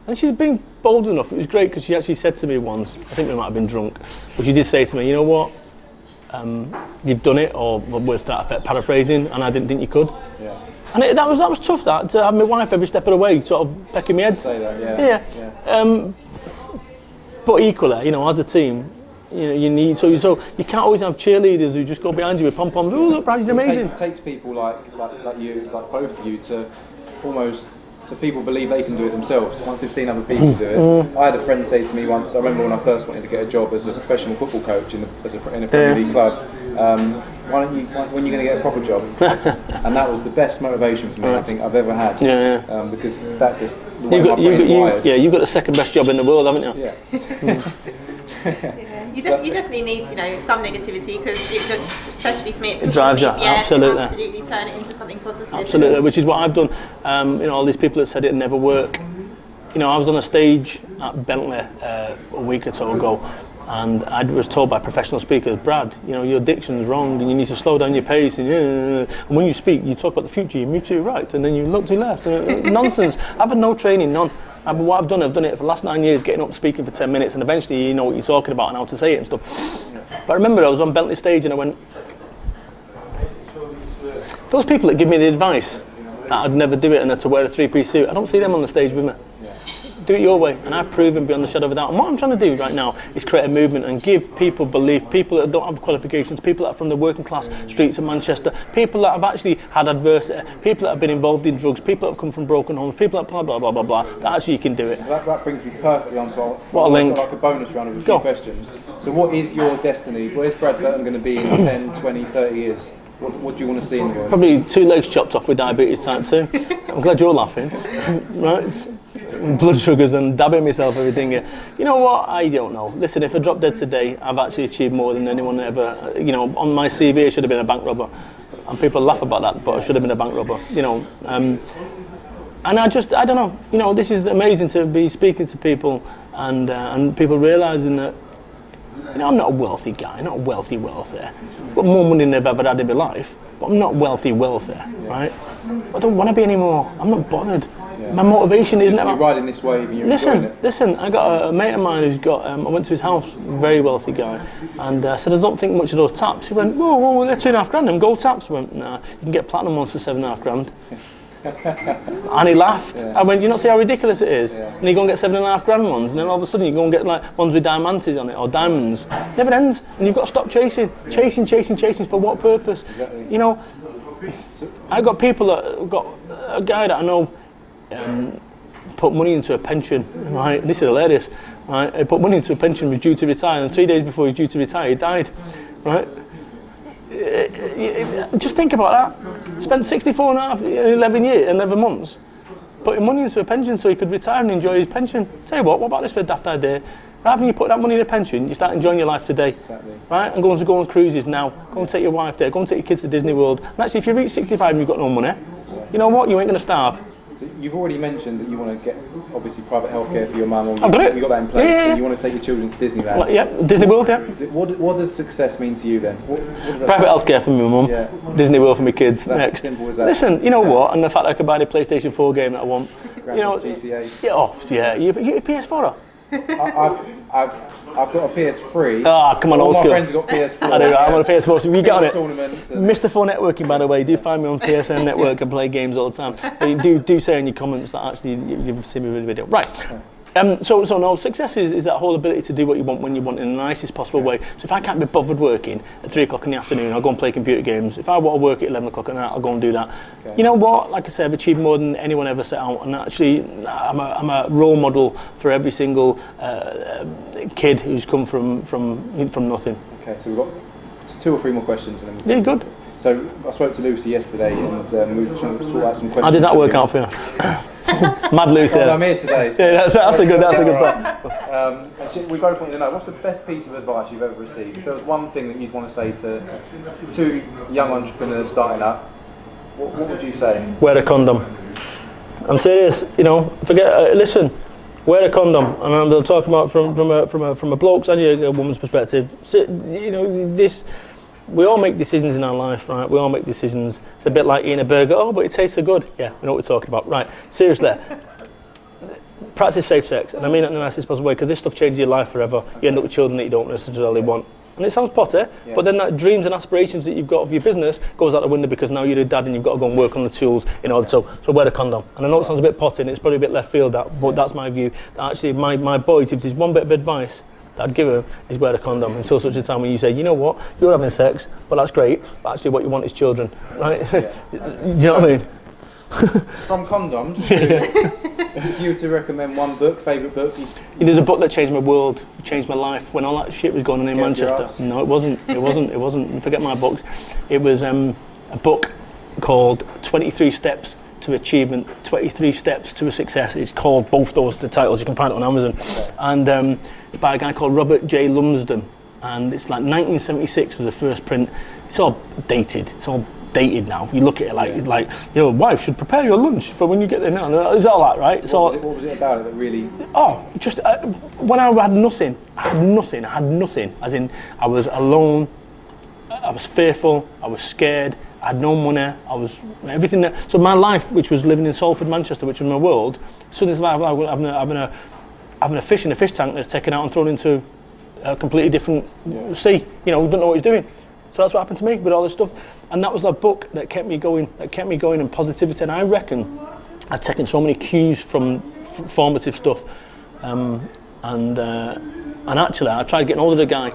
And she's been bold enough. It was great, because she actually said to me once, I think we might have been drunk, but she did say to me, you know what? You've done it, or words to that effect, paraphrasing, and I didn't think you could. Yeah. And that was tough, that, to have my wife every step of the way sort of pecking me head. Say that, yeah. But equally, as a team, you need, so you can't always have cheerleaders who just go behind you with pom-poms. Oh look, Brad, you're amazing. It takes people like you, like both of you, to almost, so people believe they can do it themselves once they've seen other people do it. I had a friend say to me once, I remember when I first wanted to get a job as a professional football coach in a Premier League club, when are you going to get a proper job? And that was the best motivation for me, I think, I've ever had. Because that just, the way my brain's wired. Yeah, you've got the second best job in the world, haven't you? Yeah. You definitely need, some negativity, because it just, especially for me, it drives you. Absolutely. Absolutely turn it into something positive. Absolutely, which is what I've done. All these people that said it'd never work. I was on a stage at Bentley a week or so ago, and I was told by professional speakers, Brad, your diction's wrong, and you need to slow down your pace. And when you speak, you talk about the future, you move to your right, and then you look to your left. Nonsense. I've had no training, none. What I've done it for the last 9 years, getting up speaking for 10 minutes, and eventually you know what you're talking about and how to say it and stuff. But I remember I was on Bentley stage and I went, those people that give me the advice that I'd never do it and that to wear a three-piece suit, I don't see them on the stage with me. do it your way. And I've proven beyond the shadow of a doubt. And what I'm trying to do right now is create a movement and give people belief, people that don't have qualifications, people that are from the working class streets of Manchester, people that have actually had adversity, people that have been involved in drugs, people that have come from broken homes, people that blah, blah, blah, blah, blah, that actually you can do it. That brings me perfectly on to what a link. like a bonus round of a few questions. So what is your destiny? Where's Brad Burton going to be in 10, 20, 30 years? What do you want to see in the world? Probably 2 legs chopped off with diabetes type 2. I'm glad you're laughing. Right? Blood sugars and dabbing myself, everything. You know what? I don't know. Listen, if I drop dead today, I've actually achieved more than anyone ever. You know, on my CV, I should have been a bank robber. And people laugh about that, but I should have been a bank robber. You know, and I don't know. You know, this is amazing to be speaking to people and people realising that, you know, I'm not a wealthy guy, not a wealthy. I've got more money than I've ever had in my life, but I'm not wealthy, right? I don't want to be anymore. I'm not bothered. Yeah. My motivation isn't you're riding this wave and you're enjoying it. Listen, I got a mate of mine who's got, I went to his house, very wealthy guy, and I said, I don't think much of those taps. He went, whoa, they're $2.5 grand, them gold taps. I went, nah, you can get platinum ones for $7.5 grand. And he laughed. Yeah. I went, do you not see how ridiculous it is? Yeah. And you go and get $7.5 grand ones, and then all of a sudden you go and get like ones with diamantes on it, or diamonds. It never ends, and you've got to stop chasing for what purpose? Exactly. You know, I've got people that got a guy that I know put money into a pension, right? This is hilarious, right? He put money into a pension, was due to retire, and 3 days before he was due to retire, he died, right? Just think about that. Spent 64 and a half, 11 months putting money into a pension so he could retire and enjoy his pension. Tell you what about this for a daft idea? Rather than you put that money in a pension, you start enjoying your life today. Exactly. Right? And go on cruises now. Go and take your wife there. Go and take your kids to Disney World. And actually, if you reach 65 and you've got no money, you know what? You ain't going to starve. So you've already mentioned that you want to get, obviously, private healthcare for your mum. I've got it. You've got that in place. Yeah. So you want to take your children to Disneyland. Well, yeah, Disney World, yeah. What does success mean to you then? What does that private healthcare for my mum. Yeah. Disney World for my kids. That's next. As simple as that. Listen, you know what? And the fact that I can buy the PlayStation 4 game that I want. You know, GTA. Yeah, oh, yeah. You a PS4? I've got a PS3. Ah, come on, old school. All my friends have got PS4. I do. I'm on a PS4, so you get on it. Tournaments Mr. 4 Networking, by the way. Do find me on PSN Network and play games all the time. But you do say in your comments that actually you've seen me with the video. Right. So no, success is that whole ability to do what you want when you want in the nicest possible way. So if I can't be bothered working at 3 o'clock in the afternoon, I'll go and play computer games. If I want to work at 11 o'clock at night, I'll go and do that. Okay. You know what? Like I said, I've achieved more than anyone ever set out, and actually, I'm a role model for every single kid who's come from nothing. Okay, so we've got 2 or 3 more questions, and then yeah, good. So I spoke to Lucy yesterday, and we were trying to sort out some questions. How did that work out for you? Mad Lucy. Well, I'm here today. So yeah, that's a good start. We both want to know, what's the best piece of advice you've ever received? If there was one thing that you'd want to say to 2 young entrepreneurs starting up, what would you say? Wear a condom. I'm serious. You know, forget. Listen, wear a condom, and I'm talking about from a bloke's and a woman's perspective. So, you know, this. We all make decisions in our life, right? We all make decisions. It's a bit like eating a burger. Oh, but it tastes so good. Yeah, we know what we're talking about. Right, seriously. Practice safe sex. And I mean it in the nicest possible way, because this stuff changes your life forever. You end up with children that you don't necessarily want. And it sounds potty, but then that dreams and aspirations that you've got of your business goes out the window, because now you're a dad and you've got to go and work on the tools in order to wear a condom. And I know it sounds a bit potty and it's probably a bit left field, but that's my view. That actually, my boys, if there's one bit of advice that I'd give them, is wear a condom until such a time when you say, you know what, you're having sex, but that's great, but actually what you want is children, right? Yeah. You know what I mean? From condoms, if you were to recommend one book, favourite book? There's a book that changed my world, changed my life when all that shit was going on in Manchester. No, it wasn't. Forget my books. It was a book called 23 Steps to Achievement, 23 Steps to a Success. It's called both those, the titles. You can find it on Amazon. Okay. And it's by a guy called Robert J. Lumsden. And it's like 1976 was the first print. It's all dated. It's all dated now. You look at it like your wife should prepare your lunch for when you get there now. It's all that, right? What was it about it that really? Oh, just when I had nothing. I had nothing. As in, I was alone. I was fearful. I was scared. I had no money. I was everything that. So my life, which was living in Salford, Manchester, which was my world, suddenly it's like having a fish in a fish tank that's taken out and thrown into a completely different sea. You know, we don't know what he's doing. So that's what happened to me with all this stuff. And that was a book that kept me going in positivity. And I reckon I've taken so many cues from formative stuff. And actually, I tried getting hold of the guy.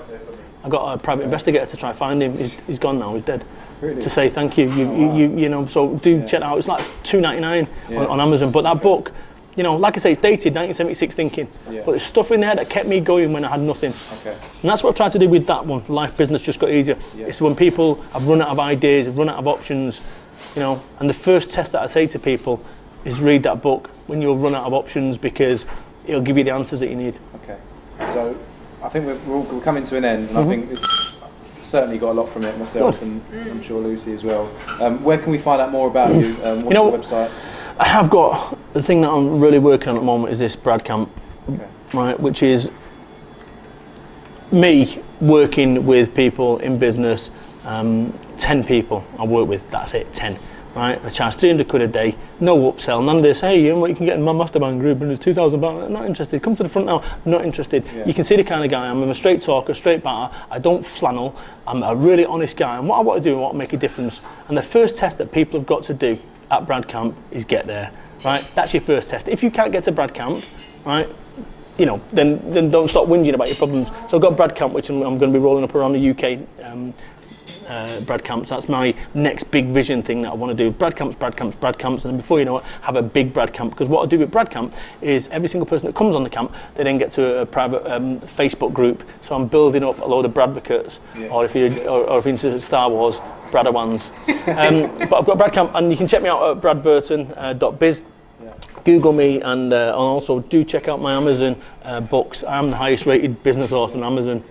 I got a private investigator to try find him. He's gone now. He's dead. Really? To say thank you. You know. So do check it out. It's like $2.99 on Amazon. But that book, you know, like I say, it's dated 1976 thinking. Yeah. But there's stuff in there that kept me going when I had nothing. Okay. And that's what I've tried to do with that one. Life Business Just Got Easier. Yeah. It's when people have run out of ideas, have run out of options, you know. And the first test that I say to people is read that book when you'll run out of options, because it'll give you the answers that you need. Okay. So I think we're coming to an end, and I think it's certainly got a lot from it myself, and I'm sure Lucy as well. Where can we find out more about you? What's your website? I have got the thing that I'm really working on at the moment is this Brad Camp, right? Which is me working with people in business. 10 people I work with. That's it. 10. Right, I charge £300 a day, no upsell, none of this. Hey, you know what, you can get in my mastermind group and it's £2,000. Not interested. Come to the front now. Not interested. Yeah. You can see the kind of guy I'm a straight talker, straight batter. I don't flannel. I'm a really honest guy. And what I want to do, I want to make a difference. And the first test that people have got to do at Brad Camp is get there. Right, that's your first test. If you can't get to Brad Camp, right, you know, then don't stop whinging about your problems. So I've got Brad Camp, which I'm going to be rolling up around the UK. Brad Camps. That's my next big vision thing that I want to do. Brad Camps, and then before you know it, have a big Brad Camp. Because what I do with Brad Camp is every single person that comes on the camp, they then get to a private Facebook group. So I'm building up a load of Bradvocates, or if you're into Star Wars, Bradawans. But I've got Brad Camp, and you can check me out at bradburton.biz. Google me, and also do check out my Amazon books. I'm the highest rated business author on Amazon.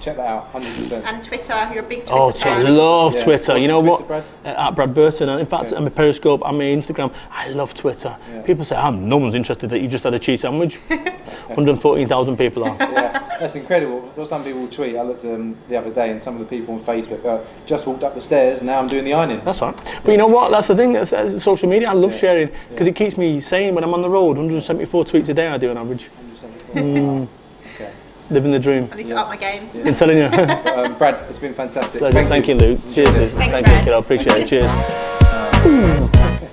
Check that out, 100%. And Twitter, you're a big Twitter fan. I love Twitter. What's You know Twitter, what? Brad? At Brad Burton. And in fact, I'm a Periscope, I'm a Instagram. I love Twitter. Yeah. People say, no one's interested that you just had a cheese sandwich. 114,000 people are. Yeah, that's incredible. What some people tweet, I looked the other day, and some of the people on Facebook just walked up the stairs, and now I'm doing the ironing. That's right. But you know what? That's the thing. That's social media. I love sharing because it keeps me sane when I'm on the road. 174 tweets a day I do on average. 174. Okay. Living the dream. I need to up my game. I'm telling you. Brad, it's been fantastic. Thank you, Luke. Cheers. Thanks, Thank you, Brad. kid. I appreciate it. Cheers.